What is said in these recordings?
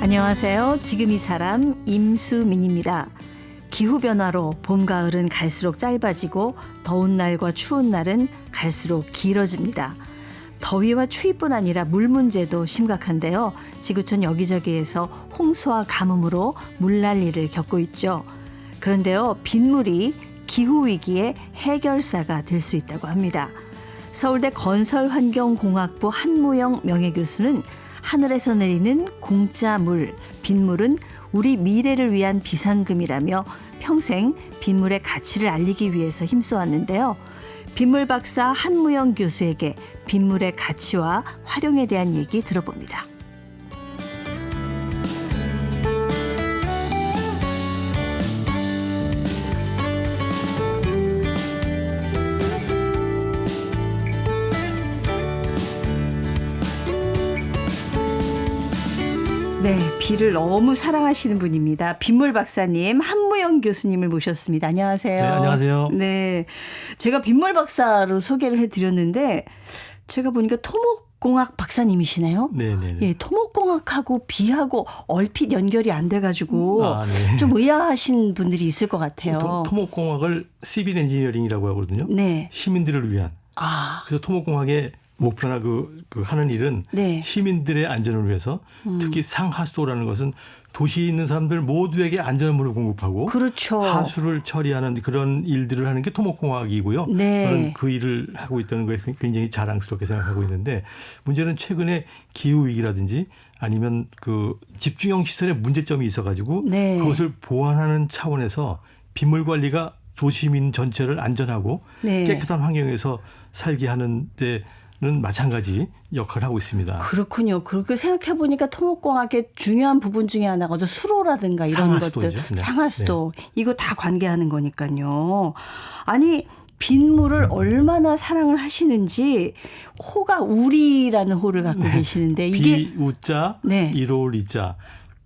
안녕하세요. 지금 이 사람 임수민입니다. 기후변화로 봄, 가을은 갈수록 짧아지고 더운 날과 추운 날은 갈수록 길어집니다. 더위와 추위뿐 아니라 물 문제도 심각한데요. 지구촌 여기저기에서 홍수와 가뭄으로 물난리를 겪고 있죠. 그런데요, 빗물이 기후위기의 해결사가 될 수 있다고 합니다. 서울대 건설환경공학부 한무영 명예교수는 하늘에서 내리는 공짜 물, 빗물은 우리 미래를 위한 비상금이라며 평생 빗물의 가치를 알리기 위해서 힘써왔는데요. 빗물 박사 한무영 교수에게 빗물의 가치와 활용에 대한 얘기 들어봅니다. 네, 비를 너무 사랑하시는 분입니다. 빗물 박사님 한무영 교수님을 모셨습니다. 안녕하세요. 네, 안녕하세요. 네, 제가 빗물 박사로 소개를 해드렸는데 제가 보니까 토목공학 박사님이시네요. 네네. 예, 토목공학하고 비하고 얼핏 연결이 안 돼가지고 네. 좀 의아하신 분들이 있을 것 같아요. 토목공학을 시빌 엔지니어링이라고 하거든요. 네. 시민들을 위한. 그래서 토목공학의 목표나 그 하는 일은 네. 시민들의 안전을 위해서 특히 상하수도라는 것은 도시에 있는 사람들 모두에게 안전한 물을 공급하고 그렇죠. 하수를 처리하는 그런 일들을 하는 게 토목공학이고요. 네. 저는 그 일을 하고 있다는 거에 굉장히 자랑스럽게 생각하고 있는데 문제는 최근에 기후위기라든지 아니면 그 집중형 시설에 문제점이 있어가지고 네. 그것을 보완하는 차원에서 빗물 관리가 도시민 전체를 안전하고 네. 깨끗한 환경에서 살게 하는 데는 마찬가지 역할을 하고 있습니다. 그렇군요. 그렇게 생각해 보니까 토목공학의 중요한 부분 중에 하나가 수로라든가 이런 상하수도죠. 것들, 네. 상하수도 이거 다 관계하는 거니까요. 아니 빗물을 얼마나 사랑을 하시는지 호가 우리라는 호를 갖고 계시는데 이게 비우자 네. 이로울 이자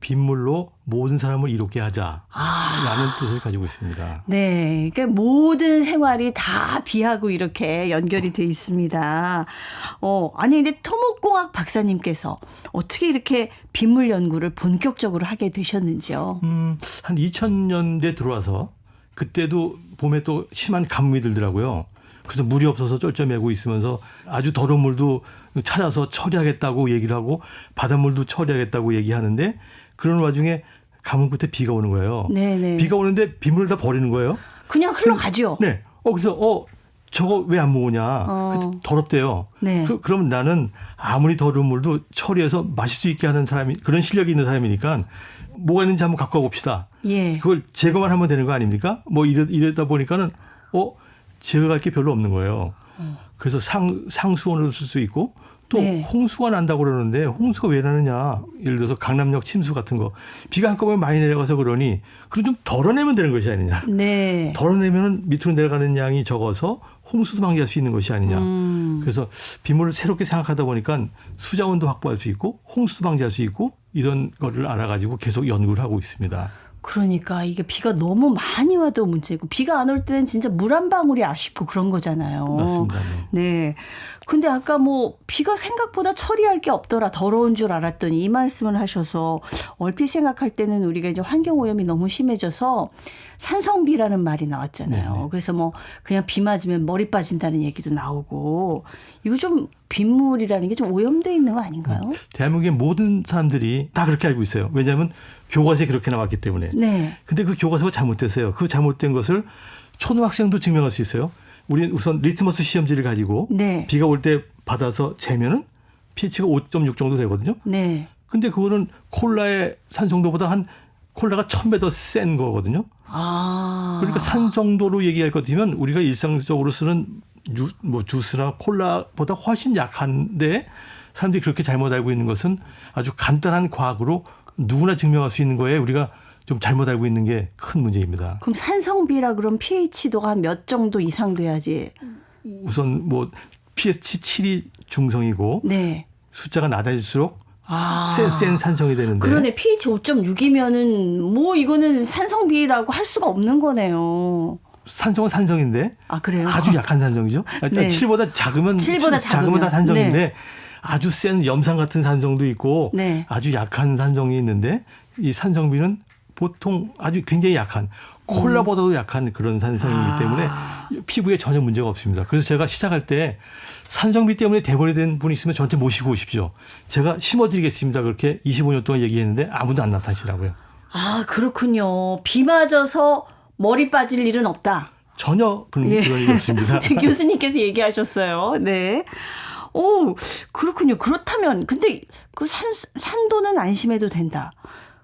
빗물로 모든 사람을 이롭게 하자라는 뜻을 가지고 있습니다. 네, 그러니까 모든 생활이 다 비하고 이렇게 연결이 돼 있습니다. 아니 근데 토목공학 박사님께서 어떻게 이렇게 빗물 연구를 본격적으로 하게 되셨는지요? 한 2000년대 들어와서 그때도 봄에 또 심한 가뭄이 들더라고요. 그래서 물이 없어서 쩔쩔매고 있으면서 아주 더러운 물도 찾아서 처리하겠다고 얘기를 하고 바닷물도 처리하겠다고 얘기하는데 그런 와중에 가뭄 끝에 비가 오는 거예요. 네네. 비가 오는데 빗물을 다 버리는 거예요. 그냥 흘러가죠. 네. 그래서 저거 왜 안 모으냐. 더럽대요. 네. 그럼 나는 아무리 더러운 물도 처리해서 마실 수 있게 하는 사람이 그런 실력이 있는 사람이니까 뭐가 있는지 한번 갖고 와봅시다. 예. 그걸 제거만 하면 되는 거 아닙니까? 뭐 이러다 보니까는 제거할 게 별로 없는 거예요. 그래서 상수원으로 쓸 수 있고 또 네. 홍수가 난다고 그러는데 홍수가 왜 나느냐. 예를 들어서 강남역 침수 같은 거. 비가 한꺼번에 많이 내려가서 그러니 그럼 좀 덜어내면 되는 것이 아니냐. 네. 덜어내면 밑으로 내려가는 양이 적어서 홍수도 방지할 수 있는 것이 아니냐. 그래서 빗물을 새롭게 생각하다 보니까 수자원도 확보할 수 있고 홍수도 방지할 수 있고 이런 거를 알아가지고 계속 연구를 하고 있습니다. 그러니까 이게 비가 너무 많이 와도 문제고 비가 안 올 때는 진짜 물 한 방울이 아쉽고 그런 거잖아요. 맞습니다. 네. 근데 아까 비가 생각보다 처리할 게 없더라. 더러운 줄 알았더니 이 말씀을 하셔서 얼핏 생각할 때는 우리가 이제 환경 오염이 너무 심해져서 산성비라는 말이 나왔잖아요. 네네. 그래서 그냥 비 맞으면 머리 빠진다는 얘기도 나오고 이거 좀 빗물이라는 게 좀 오염돼 있는 거 아닌가요? 대한민국의 모든 사람들이 다 그렇게 알고 있어요. 왜냐하면 교과서에 그렇게 나왔기 때문에. 네. 근데 그 교과서가 잘못됐어요. 그 잘못된 것을 초등학생도 증명할 수 있어요. 우리는 우선 리트머스 시험지를 가지고 네. 비가 올 때 받아서 재면은 pH가 5.6 정도 되거든요. 네. 근데 그거는 콜라의 산성도보다 콜라가 1000배 더 센 거거든요. 그러니까 산성도로 얘기할 것 같으면 우리가 일상적으로 쓰는 주스나 콜라보다 훨씬 약한데 사람들이 그렇게 잘못 알고 있는 것은 아주 간단한 과학으로 누구나 증명할 수 있는 거에 우리가 좀 잘못 알고 있는 게 큰 문제입니다. 그럼 산성비라 그럼 pH도가 한 몇 정도 이상 돼야지? 우선 pH 7이 중성이고 네. 숫자가 낮아질수록 센 산성이 되는데. 그러네. pH 5.6이면은 이거는 산성비라고 할 수가 없는 거네요. 산성은 산성인데 그래요? 아주 약한 산성이죠. 네. 7보다 작으면 7보다 작으면 다 산성인데 네. 아주 센 염산 같은 산성도 있고 네. 아주 약한 산성이 있는데 이 산성비는 보통 아주 굉장히 약한 콜라보다도 약한 그런 산성이기 때문에 피부에 전혀 문제가 없습니다. 그래서 제가 시작할 때 산성비 때문에 대본이 된 분이 있으면 저한테 모시고 오십시오. 제가 심어드리겠습니다. 그렇게 25년 동안 얘기했는데 아무도 안 나타나시더라고요. 아, 그렇군요. 비 맞아서 머리 빠질 일은 없다. 전혀 그런 일이 없습니다. 교수님께서 얘기하셨어요. 네. 오, 그렇군요. 그렇다면 근데 그 산도는 안심해도 된다.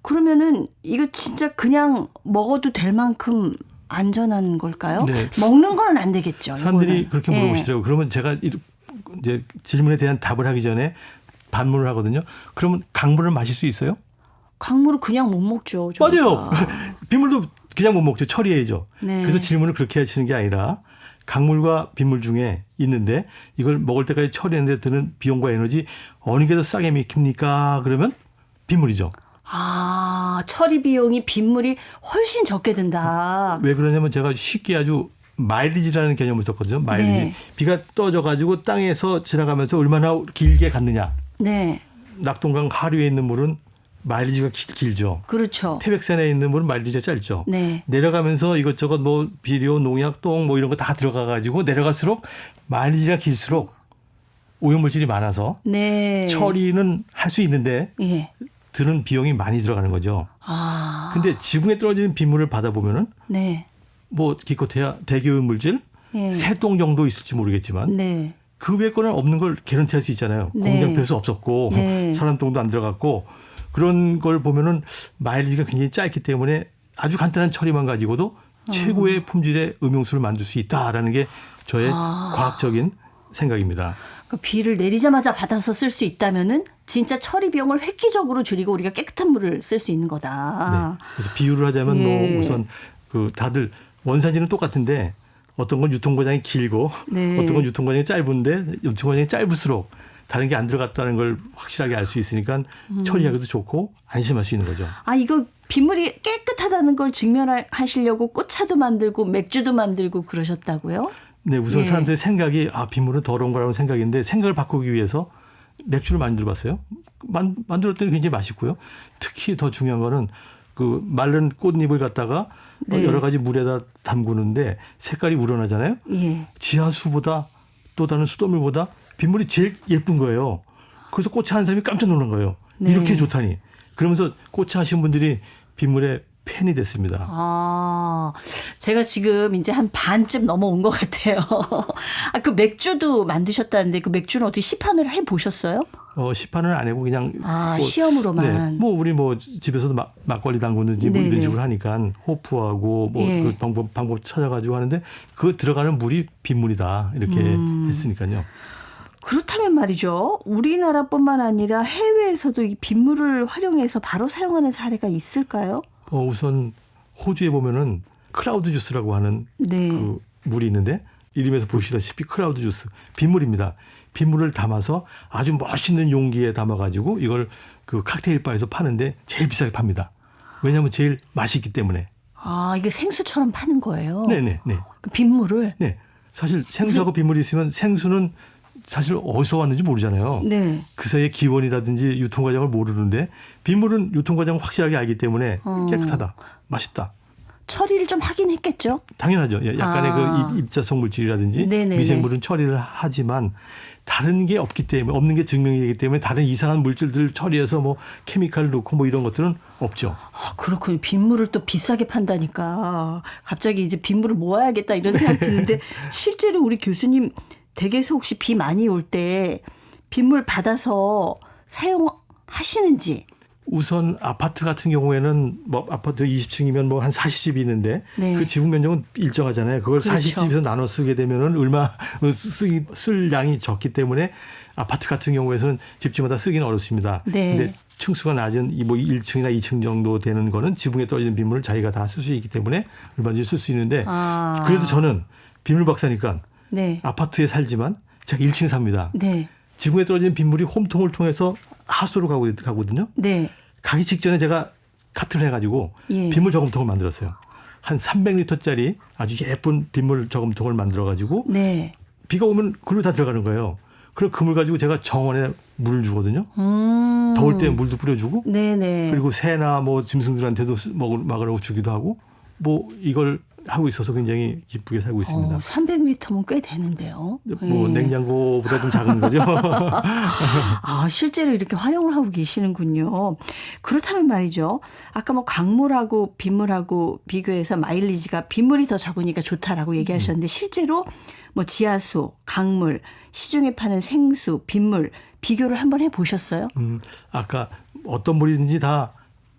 그러면은 이거 진짜 그냥 먹어도 될 만큼 안전한 걸까요? 네. 먹는 거는 안 되겠죠. 사람들이 이거는. 그렇게 물어보시더라고요. 그러면 제가 이제 질문에 대한 답을 하기 전에 반문을 하거든요. 그러면 강물을 마실 수 있어요? 강물을 그냥 못 먹죠. 저희가. 맞아요. 빗물도 그냥 못 먹죠. 처리해야죠. 네. 그래서 질문을 그렇게 하시는 게 아니라 강물과 빗물 중에 있는데 이걸 먹을 때까지 처리하는 데 드는 비용과 에너지 어느 게 더 싸게 먹힙니까? 그러면 빗물이죠. 아, 처리 비용이 빗물이 훨씬 적게 든다. 왜 그러냐면 제가 쉽게 아주 마일리지라는 개념을 썼거든요. 마일리지. 네. 비가 떨어져 가지고 땅에서 지나가면서 얼마나 길게 갔느냐. 네. 낙동강 하류에 있는 물은 마일리지가 길죠. 그렇죠. 태백산에 있는 물은 마일리지가 짧죠. 네. 내려가면서 이것저것 뭐 비료, 농약, 똥 뭐 이런 거 다 들어가 가지고 내려갈수록 마일리지가 길수록 오염물질이 많아서 네. 처리는 할 수 있는데 예. 드는 비용이 많이 들어가는 거죠. 아. 근데 지붕에 떨어지는 빗물을 받아보면은 네. 뭐 기껏해야 대기오염 물질, 예. 새똥 정도 있을지 모르겠지만 네. 그 외 거는 없는 걸 개런티할 수 있잖아요. 네. 공장표에서 없었고 네. 사람 똥도 안 들어갔고 그런 걸 보면은 마일리지가 굉장히 짧기 때문에 아주 간단한 처리만 가지고도 최고의 품질의 음용수를 만들 수 있다라는 게 저의 과학적인 생각입니다. 그 비를 내리자마자 받아서 쓸 수 있다면은 진짜 처리 비용을 획기적으로 줄이고 우리가 깨끗한 물을 쓸 수 있는 거다. 네. 그래서 비유를 하자면 예. 뭐 우선 그 다들 원산지는 똑같은데 어떤 건 유통과정이 길고 네. 어떤 건 유통과정이 짧은데 유통과정이 짧을수록 다른 게 안 들어갔다는 걸 확실하게 알 수 있으니까 처리하기도 좋고 안심할 수 있는 거죠. 아, 이거 빗물이 깨끗하다는 걸 증명하시려고 꽃차도 만들고 맥주도 만들고 그러셨다고요? 네, 우선 예. 사람들의 생각이 빗물은 더러운 거라는 생각인데 생각을 바꾸기 위해서 맥주를 만들어봤어요. 만들었더니 굉장히 맛있고요. 특히 더 중요한 거는 그 마른 꽃잎을 갖다가 네. 여러 가지 물에다 담그는데 색깔이 우러나잖아요. 예. 지하수보다 또 다른 수돗물보다 빗물이 제일 예쁜 거예요. 그래서 꽃차 한 사람이 깜짝 놀란 거예요. 네. 이렇게 좋다니. 그러면서 꽃차 하신 분들이 빗물의 팬이 됐습니다. 아, 제가 지금 이제 한 반쯤 넘어온 것 같아요. 아, 그 맥주도 만드셨다는데 그 맥주는 어떻게 시판을 해 보셨어요? 시판은 안 하고 그냥 시험으로만. 네, 뭐 우리 뭐 집에서도 막걸리 담그는지 뭐 이런 네네. 식으로 하니까 호프하고 뭐 예. 그 방법 찾아가지고 하는데 그 들어가는 물이 빗물이다 이렇게 했으니까요. 그렇다면 말이죠. 우리나라뿐만 아니라 해외에서도 이 빗물을 활용해서 바로 사용하는 사례가 있을까요? 우선 호주에 보면은 클라우드 주스라고 하는 네. 그 물이 있는데 이름에서 보시다시피 클라우드 주스 빗물입니다. 빗물을 담아서 아주 멋있는 용기에 담아가지고 이걸 그 칵테일 바에서 파는데 제일 비싸게 팝니다. 왜냐하면 제일 맛있기 때문에. 아, 이게 생수처럼 파는 거예요? 네네. 그 빗물을? 네. 사실 생수하고 빗물이 있으면 생수는 사실 어디서 왔는지 모르잖아요. 네. 그 사이의 기원이라든지 유통과정을 모르는데 빗물은 유통과정을 확실하게 알기 때문에 깨끗하다, 맛있다. 처리를 좀 하긴 했겠죠? 당연하죠. 약간의 그 입자성 물질이라든지 네네네. 미생물은 처리를 하지만 다른 게 없기 때문에 없는 게 증명이 되기 때문에 다른 이상한 물질들 처리해서 뭐 케미칼 넣고 뭐 이런 것들은 없죠. 아, 그렇군요. 빗물을 또 비싸게 판다니까 갑자기 이제 빗물을 모아야겠다 이런 생각 드는데 실제로 우리 교수님 댁에서 혹시 비 많이 올 때 빗물 받아서 사용하시는지? 우선 아파트 같은 경우에는 뭐 아파트 20층이면 뭐 한 40집이 있는데 네. 그 지붕 면적은 일정하잖아요. 그걸 그렇죠. 40집에서 나눠 쓰게 되면은 얼마 쓸 양이 적기 때문에 아파트 같은 경우에는 집집마다 쓰기는 어렵습니다. 네. 근데 층수가 낮은 뭐 1층이나 2층 정도 되는 거는 지붕에 떨어지는 빗물을 자기가 다 쓸 수 있기 때문에 얼마든지 쓸 수 있는데 그래도 저는 빗물 박사니까 네. 아파트에 살지만 제가 1층에 삽니다. 네. 지붕에 떨어지는 빗물이 홈통을 통해서 하수로 가거든요. 네. 가기 직전에 제가 카트를 해가지고 예. 빗물 저금통을 만들었어요. 한 300리터짜리 아주 예쁜 빗물 저금통을 만들어가지고 네. 비가 오면 글로 다 들어가는 거예요. 그럼 그 물 가지고 제가 정원에 물을 주거든요. 더울 때 물도 뿌려주고 네네. 그리고 새나 뭐 짐승들한테도 먹으라고 주기도 하고 뭐 이걸 하고 있어서 굉장히 기쁘게 살고 있습니다. 300리터면 꽤 되는데요. 뭐 예. 냉장고보다 좀 작은 거죠. 아, 실제로 이렇게 활용을 하고 계시는군요. 그렇다면 말이죠. 아까 뭐 강물하고 빗물하고 비교해서 마일리지가 빗물이 더 적으니까 좋다라고 얘기하셨는데 실제로 뭐 지하수, 강물, 시중에 파는 생수, 빗물 비교를 한번 해보셨어요? 아까 어떤 물이든지 다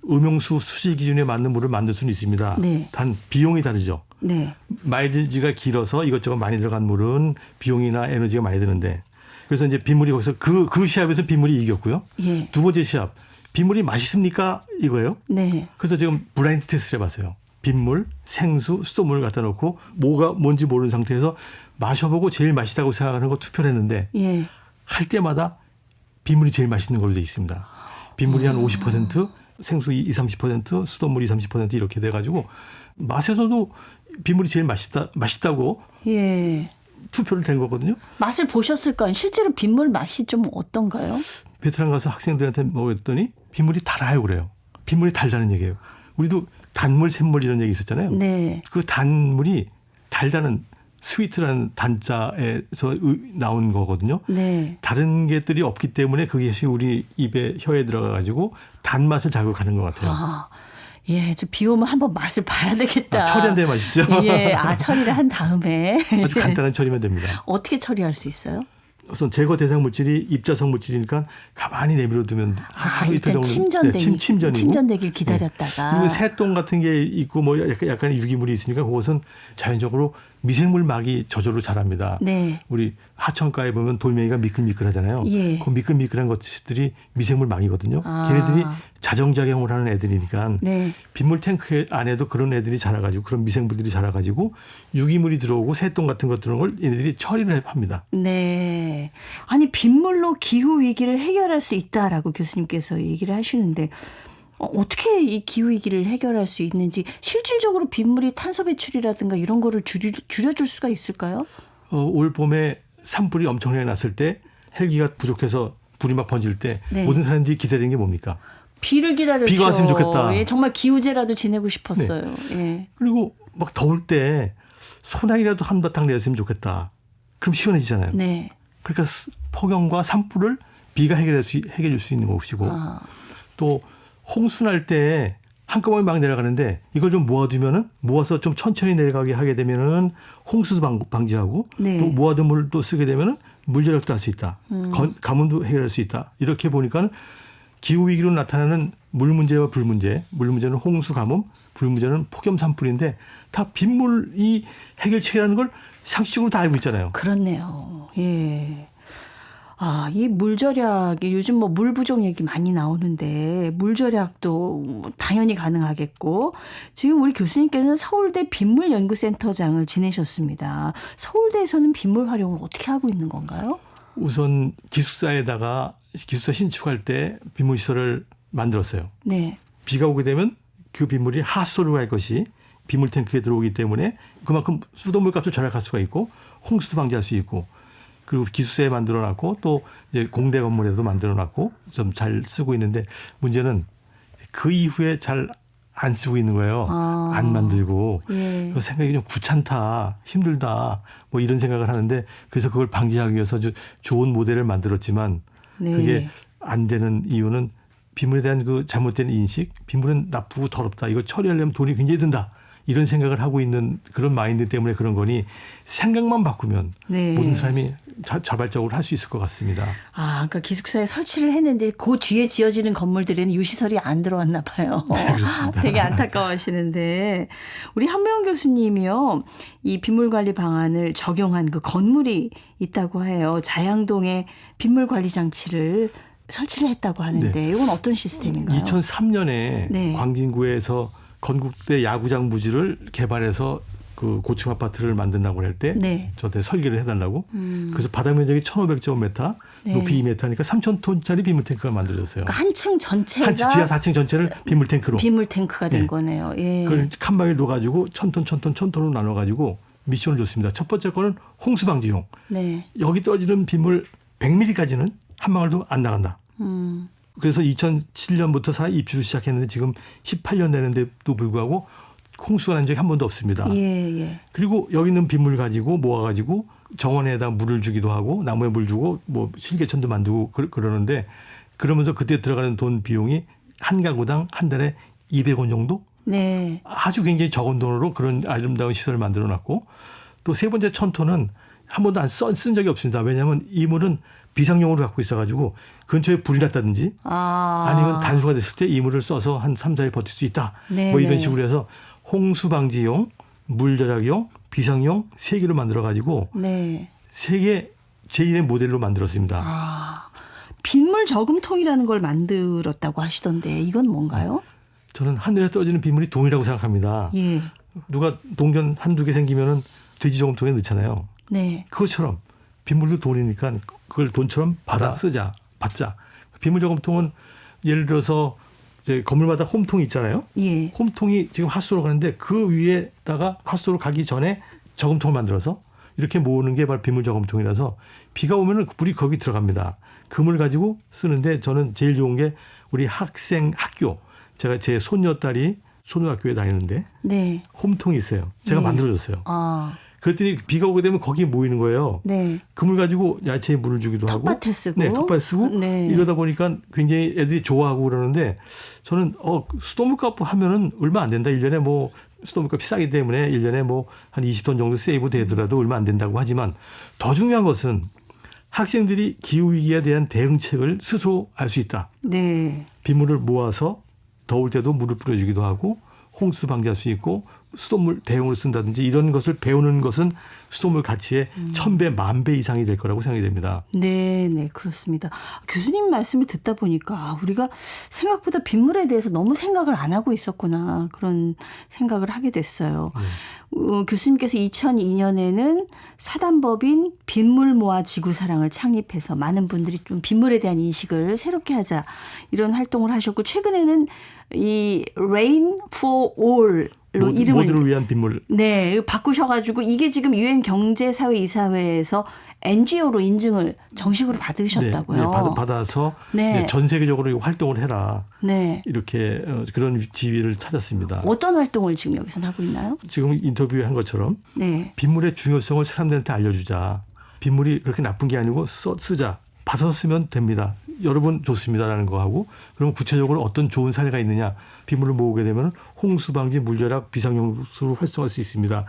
음용수 수질 기준에 맞는 물을 만들 수는 있습니다. 네. 단 비용이 다르죠. 네. 마일리지가 길어서 이것저것 많이 들어간 물은 비용이나 에너지가 많이 드는데 그래서 이제 빗물이 거기서 그 시합에서 빗물이 이겼고요. 예. 두 번째 시합 빗물이 맛있습니까 이거예요. 네. 그래서 지금 블라인드 테스트를 해봤어요. 빗물, 생수, 수돗물을 갖다 놓고 뭐가 뭔지 모르는 상태에서 마셔보고 제일 맛있다고 생각하는 거 투표를 했는데 예. 할 때마다 빗물이 제일 맛있는 걸로 돼 있습니다. 빗물이 한 50%, 생수 20-30%, 수돗물이 30% 이렇게 돼가지고 맛에서도 빗물이 제일 맛있다고 예. 투표를 된 거거든요. 맛을 보셨을 거예요. 실제로 빗물 맛이 좀 어떤가요? 베트남 가서 학생들한테 먹었더니 빗물이 달아요 그래요. 빗물이 달다는 얘기예요. 우리도 단물, 샘물 이런 얘기 있었잖아요. 네. 그 단물이 달다는 스위트라는 단자에서 나온 거거든요. 네. 다른 것들이 없기 때문에 그것이 우리 입에 혀에 들어가 가지고 단맛을 자극하는 것 같아요. 아, 예, 저 비 오면 한번 맛을 봐야 되겠다. 처리한 데 맛있죠. 예, 처리를 한 다음에 아주 간단한 처리면 됩니다. 어떻게 처리할 수 있어요? 우선 제거 대상 물질이 입자성 물질이니까 가만히 내버려 두면 하루 이틀 일단 정도 침전되길 기다렸다가 그리고 새똥 같은 게 있고 뭐 약간 유기물이 있으니까 그것은 자연적으로 미생물 막이 저절로 자랍니다. 네. 우리 하천가에 보면 돌멩이가 미끌미끌하잖아요. 예. 그 미끌미끌한 것들이 미생물 막이거든요. 아. 걔네들이 자정작용을 하는 애들이니까 네. 빗물 탱크 안에도 그런 애들이 자라가지고 그런 미생물들이 자라가지고 유기물이 들어오고 새똥 같은 것 들어온 걸 얘네들이 처리를 합니다. 네. 아니 빗물로 기후 위기를 해결할 수 있다라고 교수님께서 얘기를 하시는데 어떻게 이 기후 위기를 해결할 수 있는지 실질적으로 빗물이 탄소 배출이라든가 이런 거를 줄여줄 수가 있을까요? 올 봄에 산불이 엄청나게 났을 때 헬기가 부족해서 불이 막 번질 때 네. 모든 사람들이 기다리는 게 뭡니까? 비를 기다렸죠. 비가 왔으면 좋겠다. 예, 정말 기우제라도 지내고 싶었어요. 예. 그리고 막 더울 때 소나기라도 한바탕 내렸으면 좋겠다. 그럼 시원해지잖아요. 네. 그러니까 폭염과 산불을 비가 해결해 줄 수 있는 것이고 또 홍수 날 때 한꺼번에 막 내려가는데 이걸 좀 모아서 좀 천천히 내려가게 하게 되면은 홍수도 방지하고 네. 또 모아둔 물도 쓰게 되면은 물절약도 할 수 있다. 가뭄도 해결할 수 있다. 이렇게 보니까 기후 위기로 나타나는 물 문제와 불 문제, 물 문제는 홍수 가뭄, 불 문제는 폭염 산불인데 다 빗물이 해결책이라는 걸 상식적으로 다 알고 있잖아요. 그렇네요. 예. 이 물절약이 요즘 뭐 물 부족 얘기 많이 나오는데 물절약도 당연히 가능하겠고 지금 우리 교수님께서는 서울대 빗물연구센터장을 지내셨습니다. 서울대에서는 빗물 활용을 어떻게 하고 있는 건가요? 우선 기숙사 신축할 때 빗물 시설을 만들었어요. 네. 비가 오게 되면 그 빗물이 하수로로 갈 것이 빗물 탱크에 들어오기 때문에 그만큼 수돗물 값을 절약할 수가 있고 홍수도 방지할 수 있고 그리고 기숙사에 만들어놨고 또 이제 공대 건물에도 만들어놨고 좀 잘 쓰고 있는데 문제는 그 이후에 잘 안 쓰고 있는 거예요. 안 만들고 예. 생각이 좀 귀찮다, 힘들다 뭐 이런 생각을 하는데 그래서 그걸 방지하기 위해서 아주 좋은 모델을 만들었지만 네. 그게 안 되는 이유는 빗물에 대한 그 잘못된 인식, 빗물은 나쁘고 더럽다. 이걸 처리하려면 돈이 굉장히 든다. 이런 생각을 하고 있는 그런 마인드 때문에 그런 거니 생각만 바꾸면 네. 모든 사람이 자발적으로 할 수 있을 것 같습니다. 그러니까 기숙사에 설치를 했는데 그 뒤에 지어지는 건물들에는 유시설이 안 들어왔나 봐요. 네, 그렇습니다. 되게 안타까워하시는데 우리 한명훈 교수님이요. 이 빗물 관리 방안을 적용한 그 건물이 있다고 해요. 자양동에 빗물 관리 장치를 설치를 했다고 하는데 네. 이건 어떤 시스템인가요? 2003년에 네. 광진구에서 건국대 야구장 부지를 개발해서 그 고층 아파트를 만든다고 할 때 네. 저한테 설계를 해달라고. 그래서 바닥 면적이 1,500제곱미터, 네. 높이 2m니까 3,000톤짜리 빗물 탱크가 만들어졌어요. 그러니까 한 층 전체가 지하 4층 전체를 빗물 탱크로. 빗물 탱크가 된 네. 거네요. 예. 그걸 칸막이를 놓아가지고 1,000톤으로 나눠가지고 미션을 줬습니다. 첫 번째 거는 홍수 방지용. 네. 여기 떨어지는 빗물 100mm까지는 한 방울도 안 나간다. 그래서 2007년부터 입주를 시작했는데 지금 18년 되는데도 불구하고 홍수가 난 적이 한 번도 없습니다. 예. 그리고 여기 있는 빗물 가지고 모아가지고 정원에다 물을 주기도 하고 나무에 물 주고 뭐 실개천도 만들고 그러는데 그러면서 그때 들어가는 돈 비용이 한 가구당 한 달에 200원 정도? 네. 아주 굉장히 적은 돈으로 그런 아름다운 시설을 만들어 놨고 또 세 번째 천토는 한 번도 쓴 적이 없습니다. 왜냐하면 이 물은 비상용으로 갖고 있어가지고 근처에 불이 났다든지 아니면 단수가 됐을 때 이 물을 써서 한 3, 4일 버틸 수 있다. 네, 뭐 이런 네. 식으로 해서 홍수 방지용, 물절약용, 비상용 3개로 만들어가지고 네. 세계 제1의 모델로 만들었습니다. 빗물 저금통이라는 걸 만들었다고 하시던데 이건 뭔가요? 저는 하늘에 떨어지는 빗물이 돈이라고 생각합니다. 예. 누가 동전 한두 개 생기면은 돼지 저금통에 넣잖아요. 네. 그것처럼 빗물도 돈이니까 그걸 돈처럼 받아 쓰자, 받자. 빗물 저금통은 예를 들어서 이제 건물마다 홈통이 있잖아요. 예. 홈통이 지금 하수도로 가는데 그 위에다가 하수도로 가기 전에 저금통을 만들어서 이렇게 모으는 게 바로 빗물 저금통이라서 비가 오면은 물이 거기 들어갑니다. 그 물 가지고 쓰는데 저는 제일 좋은 게 우리 학교. 제가 제 손녀딸이 초등학교에 다니는데 네. 홈통이 있어요. 제가 네. 만들어줬어요. 아. 그랬더니 비가 오게 되면 거기에 모이는 거예요. 네. 그 물 가지고 야채에 물을 주기도 하고. 텃밭에 쓰고. 네, 텃밭에 쓰고. 네. 이러다 보니까 굉장히 애들이 좋아하고 그러는데 저는 수돗물값 하면은 얼마 안 된다. 1년에 뭐 수돗물값이 싸기 때문에 1년에 뭐 한 20톤 정도 세이브 되더라도 얼마 안 된다고 하지만 더 중요한 것은 학생들이 기후위기에 대한 대응책을 스스로 알 수 있다. 네. 빗물을 모아서 더울 때도 물을 뿌려주기도 하고 홍수 방지할 수 있고 수돗물 대용으로 쓴다든지 이런 것을 배우는 것은 수돗물 가치의 1000배, 10,000배 이상이 될 거라고 생각이 됩니다. 네, 그렇습니다. 교수님 말씀을 듣다 보니까 우리가 생각보다 빗물에 대해서 너무 생각을 안 하고 있었구나 그런 생각을 하게 됐어요. 교수님께서 2002년에는 사단법인 빗물 모아 지구 사랑을 창립해서 많은 분들이 좀 빗물에 대한 인식을 새롭게 하자 이런 활동을 하셨고 최근에는 이 Rain for All로 이름을 모두를 위한 빗물. 네, 바꾸셔가지고 이게 지금 UN 경제사회 이사회에서 NGO로 인증을 정식으로 받으셨다고요. 네, 받아서 네. 이제 전 세계적으로 활동을 해라. 네. 이렇게 그런 지위를 찾았습니다. 어떤 활동을 지금 여기서 하고 있나요? 지금 인터뷰에 한 것처럼 네. 빗물의 중요성을 사람들한테 알려주자. 빗물이 그렇게 나쁜 게 아니고 쓰자. 받아서 쓰면 됩니다. 여러분 좋습니다라는 거 하고 그럼 구체적으로 어떤 좋은 사례가 있느냐. 빗물을 모으게 되면 홍수 방지, 물절약, 비상용수로 활성화할 수 있습니다.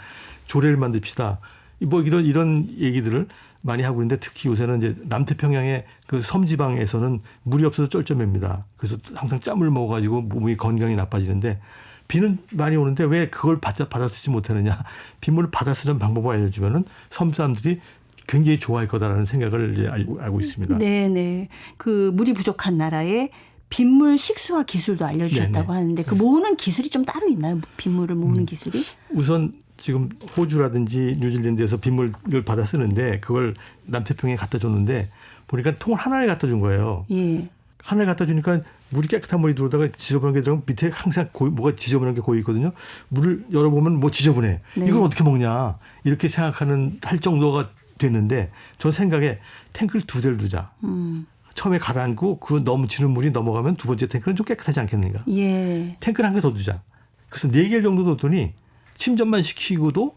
조례를 만듭시다. 뭐 이런 얘기들을 많이 하고 있는데 특히 요새는 이제 남태평양의 그 섬지방에서는 물이 없어서 쩔쩔맵니다. 그래서 항상 짬을 먹어가지고 몸이 건강이 나빠지는데 비는 많이 오는데 왜 그걸 받아 쓰지 못하느냐. 빗물을 받아 쓰는 방법을 알려주면은 섬 사람들이 굉장히 좋아할 거다라는 생각을 이제 알고 있습니다. 네. 그 물이 부족한 나라에 빗물 식수화 기술도 알려주셨다고 네네. 하는데 그 모으는 기술이 좀 따로 있나요? 빗물을 모으는 기술이? 우선 지금 호주라든지 뉴질랜드에서 빗물을 받아 쓰는데 그걸 남태평양에 갖다 줬는데 보니까 통을 하나를 갖다 준 거예요. 예. 하나를 갖다 주니까 물이 깨끗한 물이 들어오다가 지저분한 게 들어가면 밑에 항상 뭐가 지저분한 게 고여 있거든요. 물을 열어보면 뭐 지저분해. 네. 이걸 어떻게 먹냐. 이렇게 할 정도가 됐는데 저 생각에 탱크를 2대를 두자. 처음에 가라앉고 그 넘치는 물이 넘어가면 두 번째 탱크는 좀 깨끗하지 않겠는가. 예. 탱크를 한 개 더 두자. 그래서 4개 정도 뒀더니 침전만 시키고도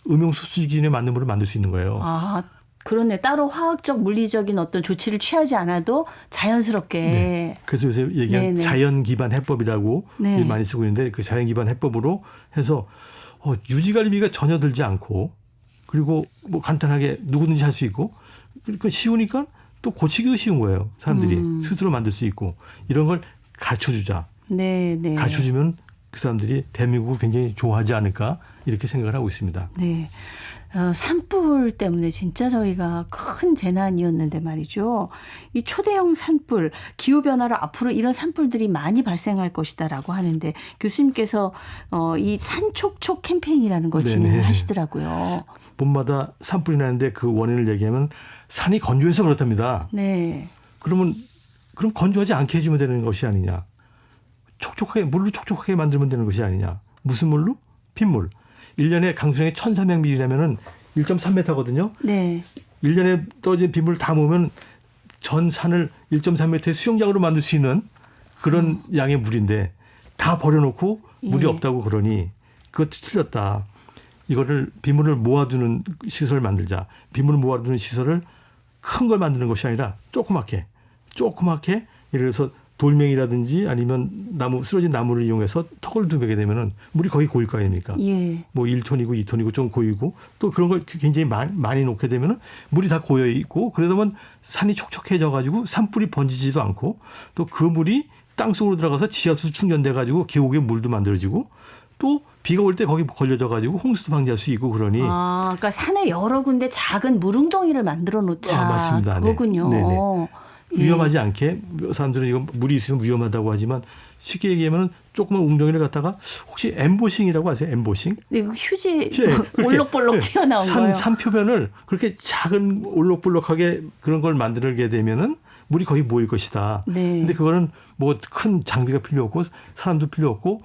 음용수수 기준에 맞는 물을 만들 수 있는 거예요. 아, 그렇네. 따로 화학적, 물리적인 어떤 조치를 취하지 않아도 자연스럽게. 네. 그래서 요새 얘기한 네네. 자연 기반 해법이라고 네. 많이 쓰고 있는데 그 자연 기반 해법으로 해서 유지관리비가 전혀 들지 않고 그리고 뭐 간단하게 누구든지 할 수 있고 그러니까 쉬우니까 또 고치기도 쉬운 거예요. 사람들이 스스로 만들 수 있고 이런 걸 가르쳐주자. 네. 가르쳐주면 그 사람들이 대한민국을 굉장히 좋아하지 않을까 이렇게 생각을 하고 있습니다. 네. 산불 때문에 진짜 저희가 큰 재난이었는데 말이죠. 이 초대형 산불, 기후변화로 앞으로 이런 산불들이 많이 발생할 것이다라고 하는데 교수님께서 이 산촉촉 캠페인이라는 걸 네네. 진행을 하시더라고요. 봄마다 산불이 나는데 그 원인을 얘기하면 산이 건조해서 그렇답니다. 네. 그럼 건조하지 않게 해주면 되는 것이 아니냐. 물로 촉촉하게 만들면 되는 것이 아니냐. 무슨 물로? 빗물. 1년에 강수량이 1,300mm라면은 1.3m거든요. 네. 1년에 떨어진 빗물을 다 모으면 전 산을 1.3m의 수영장으로 만들 수 있는 그런 양의 물인데 다 버려놓고 물이 예. 없다고 그러니 그것도 틀렸다. 이거를 빗물을 모아두는 시설을 만들자. 빗물을 모아두는 시설을 큰 걸 만드는 것이 아니라 조그맣게 예를 들어서 돌멩이라든지 아니면 쓰러진 나무를 이용해서 턱을 두게 되면은 물이 거의 고일 거 아닙니까? 예. 뭐 1톤이고 2톤이고 좀 고이고 또 그런 걸 굉장히 많이 놓게 되면은 물이 다 고여 있고 그러다 보면 산이 촉촉해져 가지고 산불이 번지지도 않고 또 그 물이 땅속으로 들어가서 지하수 충전돼 가지고 계곡에 물도 만들어지고 또 비가 올 때 거기 걸려져 가지고 홍수도 방지할 수 있고 그러니 그러니까 산에 여러 군데 작은 물웅덩이를 만들어 놓자. 맞습니다. 그거군요. 네네. 예. 위험하지 않게 사람들은 이거 물이 있으면 위험하다고 하지만 쉽게 얘기하면 조그만 웅덩이를 갖다가 혹시 엠보싱이라고 아세요? 엠보싱? 네, 휴지 그렇게 올록볼록 튀어나온 거예요. 산 표면을 그렇게 작은 올록볼록하게 그런 걸 만들게 되면은 물이 거의 모일 것이다. 네. 근데 그거는 뭐 큰 장비가 필요 없고 사람도 필요 없고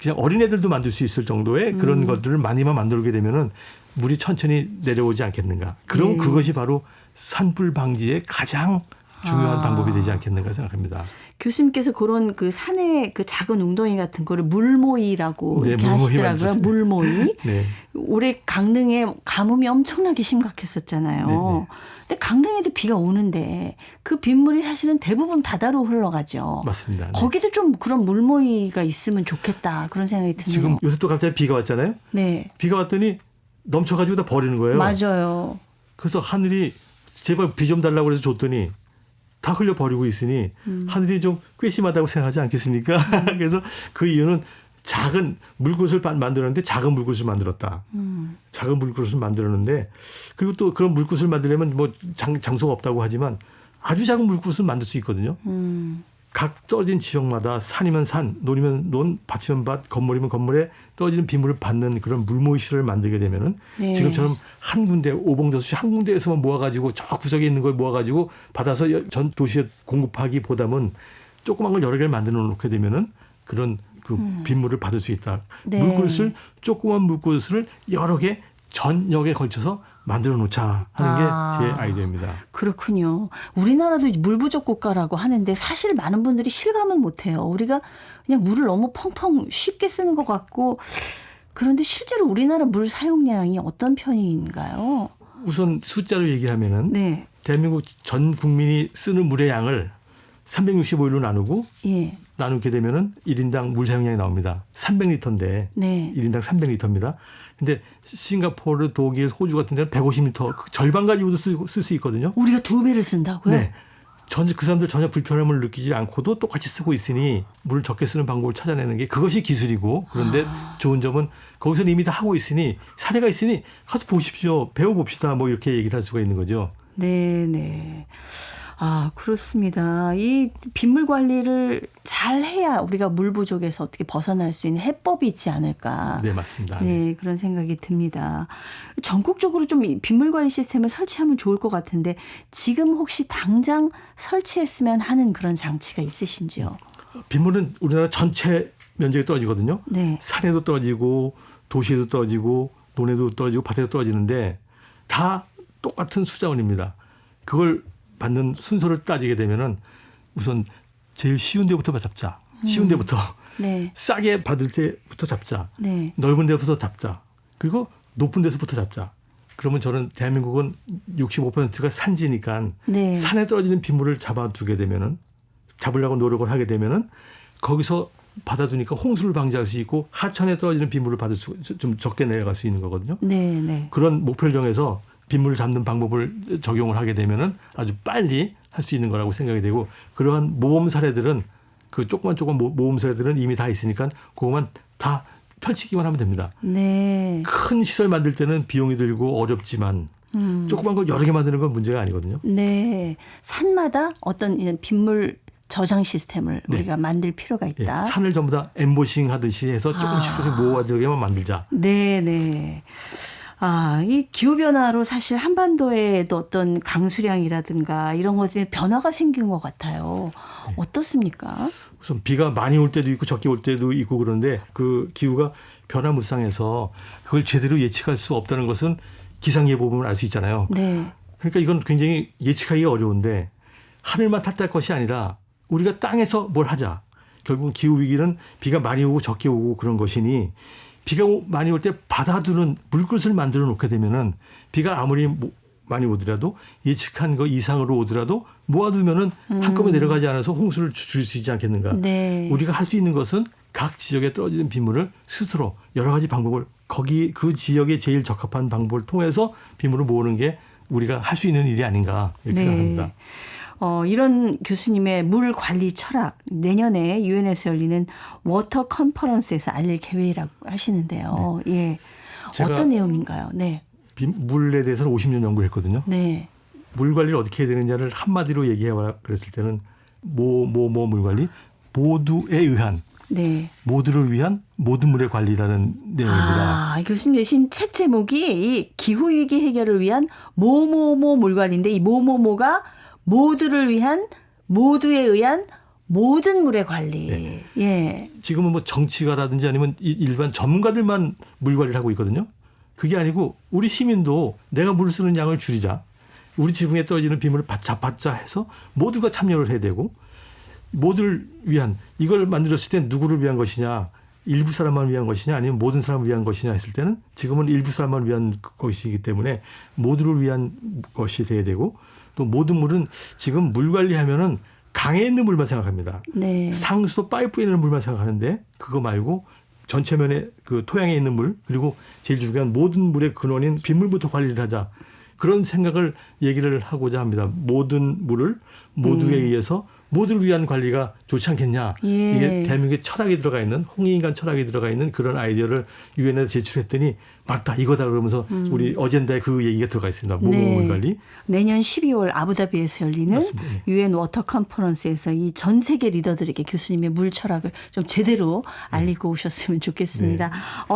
그냥 어린애들도 만들 수 있을 정도의 그런 것들을 많이만 만들게 되면은 물이 천천히 내려오지 않겠는가. 그럼 네. 그것이 바로 산불 방지의 가장 중요한 방법이 되지 않겠는가 생각합니다. 교수님께서 그런 그 산의 그 작은 웅덩이 같은 거를 물모이라고 네, 이렇게 물모이 하시더라고요. 만드셨어요. 물모이. 네. 올해 강릉에 가뭄이 엄청나게 심각했었잖아요. 네네. 근데 강릉에도 비가 오는데 그 빗물이 사실은 대부분 바다로 흘러가죠. 맞습니다. 네. 거기도 좀 그런 물모이가 있으면 좋겠다 그런 생각이 드네요. 지금 요새 또 갑자기 비가 왔잖아요. 네, 비가 왔더니 넘쳐가지고 다 버리는 거예요. 맞아요. 그래서 하늘이 제발 비 좀 달라고 해서 줬더니 다 흘려버리고 있으니 하늘이 좀 괘씸하다고 생각하지 않겠습니까? 그래서 그 이유는 작은 물그릇을 만들었는데 작은 물그릇을 만들었다. 작은 물그릇을 만들었는데 그리고 또 그런 물그릇을 만들려면 뭐 장소가 없다고 하지만 아주 작은 물그릇을 만들 수 있거든요. 각 떨어진 지역마다 산이면 산, 논이면 논, 밭이면 밭, 건물이면 건물에 떨어지는 빗물을 받는 그런 물모이실을 만들게 되면은 네. 지금처럼 한 군데 오봉저수시 한 군데에서만 모아가지고 저 구석에 있는 걸 모아가지고 받아서 전 도시에 공급하기보다는 조그만 걸 여러 개를 만들어 놓게 되면은 그런 그 빗물을 받을 수 있다. 네. 물그릇을 조그만 물그릇을 여러 개 전역에 걸쳐서 만들어 놓자 하는 게 제 아이디어입니다. 그렇군요. 우리나라도 물 부족 국가라고 하는데 사실 많은 분들이 실감은 못해요. 우리가 그냥 물을 너무 펑펑 쉽게 쓰는 것 같고 그런데 실제로 우리나라 물 사용량이 어떤 편인가요? 우선 숫자로 얘기하면은 네. 대한민국 전 국민이 쓰는 물의 양을 365일로 나누고 예. 나누게 되면은 1인당 물 사용량이 나옵니다. 300리터인데 네. 1인당 300리터입니다. 근데 싱가포르, 독일, 호주 같은 데는 150리터 절반 가지고도 쓸 수 있거든요. 우리가 2배를 쓴다고요? 네. 그 사람들 전혀 불편함을 느끼지 않고도 똑같이 쓰고 있으니 물을 적게 쓰는 방법을 찾아내는 게 그것이 기술이고 그런데 좋은 점은 거기서 이미 다 하고 있으니 사례가 있으니 가서 보십시오. 배워봅시다. 뭐 이렇게 얘기를 할 수가 있는 거죠. 네, 네. 그렇습니다. 이 빗물 관리를 잘 해야 우리가 물 부족에서 어떻게 벗어날 수 있는 해법이 있지 않을까. 네, 맞습니다. 네, 그런 생각이 듭니다. 전국적으로 좀 이 빗물 관리 시스템을 설치하면 좋을 것 같은데 지금 혹시 당장 설치했으면 하는 그런 장치가 있으신지요? 빗물은 우리나라 전체 면적에 떨어지거든요. 네. 산에도 떨어지고 도시에도 떨어지고 논에도 떨어지고 밭에도 떨어지는데 다 똑같은 수자원입니다. 그걸 받는 순서를 따지게 되면은 우선 제일 쉬운 데부터 잡자. 쉬운 데부터 네. 싸게 받을 때부터 잡자. 네. 넓은 데부터 잡자. 그리고 높은 데서부터 잡자. 그러면 저는 대한민국은 65%가 산지니까 네. 산에 떨어지는 빗물을 잡아두게 되면은 잡으려고 노력을 하게 되면은 거기서 받아두니까 홍수를 방지할 수 있고 하천에 떨어지는 빗물을 받을 수 좀 적게 내려갈 수 있는 거거든요. 네, 네. 그런 목표를 정해서 빗물을 잡는 방법을 적용을 하게 되면은 아주 빨리 할 수 있는 거라고 생각이 되고 그러한 모범 사례들은 그 조그만 모범 사례들은 이미 다 있으니까 그것만 다 펼치기만 하면 됩니다. 네. 큰 시설 만들 때는 비용이 들고 어렵지만 조그만 걸 여러 개 만드는 건 문제가 아니거든요. 네. 산마다 어떤 이런 빗물 저장 시스템을 네. 우리가 만들 필요가 예, 있다. 산을 전부 다 엠보싱 하듯이 해서 조금씩 모아지게만 만들자. 네, 네. 이 기후변화로 사실 한반도에도 어떤 강수량이라든가 이런 것들이 변화가 생긴 것 같아요. 어떻습니까? 우선 비가 많이 올 때도 있고 적게 올 때도 있고 그런데 그 기후가 변화무쌍해서 그걸 제대로 예측할 수 없다는 것은 기상예보 보면 알 수 있잖아요. 네. 그러니까 이건 굉장히 예측하기가 어려운데 하늘만 탓할 것이 아니라 우리가 땅에서 뭘 하자. 결국은 기후위기는 비가 많이 오고 적게 오고 그런 것이니 비가 많이 올 때 받아두는 물그릇을 만들어 놓게 되면은 비가 아무리 많이 오더라도 예측한 거 이상으로 오더라도 모아두면은 한꺼번에 내려가지 않아서 홍수를 줄일 수 있지 않겠는가. 네. 우리가 할 수 있는 것은 각 지역에 떨어지는 빗물을 스스로 여러 가지 방법을 거기 그 지역에 제일 적합한 방법을 통해서 빗물을 모으는 게 우리가 할 수 있는 일이 아닌가 이렇게 네. 생각합니다. 이런 교수님의 물 관리 철학 내년에 유엔에서 열리는 워터 컨퍼런스에서 알릴 계획이라고 하시는데요. 예. 제가 어떤 내용인가요? 네. 물에 대해서는 50년 연구했거든요. 네. 물 관리를 어떻게 해야 되느냐를 한마디로 얘기해봐 그랬을 때는 물 관리 모두에 의한 네. 모두를 위한 모든 물의 관리라는 내용입니다. 교수님 내신 책 제목이 이 기후위기 해결을 위한 모모모 물관리인데 이 모모모가 모두를 위한 모두에 의한 모든 물의 관리. 네. 예. 지금은 뭐 정치가라든지 아니면 일반 전문가들만 물 관리를 하고 있거든요. 그게 아니고 우리 시민도 내가 물 쓰는 양을 줄이자. 우리 지붕에 떨어지는 빗물을 받자 해서 모두가 참여를 해야 되고 모두를 위한 이걸 만들었을 때 누구를 위한 것이냐 일부 사람만 위한 것이냐 아니면 모든 사람을 위한 것이냐 했을 때는 지금은 일부 사람만 위한 것이기 때문에 모두를 위한 것이 돼야 되고 또 모든 물은 지금 물 관리하면은 강에 있는 물만 생각합니다. 네. 상수도 파이프에 있는 물만 생각하는데 그거 말고 전체면에 그 토양에 있는 물 그리고 제일 중요한 모든 물의 근원인 빗물부터 관리를 하자. 그런 생각을 얘기를 하고자 합니다. 모든 물을 모두에 의해서 모두를 위한 관리가 좋지 않겠냐. 예. 이게 대한민국의 철학이 들어가 있는 홍익인간 철학이 들어가 있는 그런 아이디어를 유엔에 제출했더니 맞다 이거다 그러면서 우리 어젠다에 그 얘기가 들어가 있습니다. 모모물 관리. 내년 12월 아부다비에서 열리는 맞습니다. 네. 유엔 워터 컨퍼런스에서 이 전 세계 리더들에게 교수님의 물 철학을 좀 제대로 알리고 오셨으면 좋겠습니다.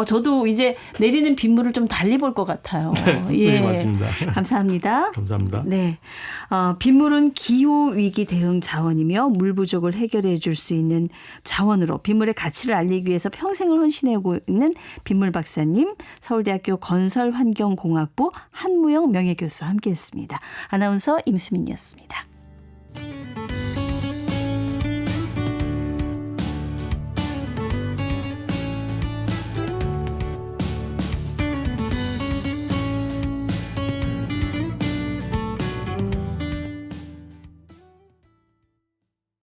저도 이제 내리는 빗물을 좀 달리 볼 것 같아요. 네, 맞습니다. 감사합니다. 감사합니다. 네, 빗물은 기후 위기 대응 자원이며 물 부족을 해결해 줄 수 있는 자원으로 빗물의 가치를 알리기 위해서 평생을 헌신하고 있는 빗물 박사님, 서울대학교 건설환경공학부 한무영 명예교수와 함께했습니다. 아나운서 임수민이었습니다.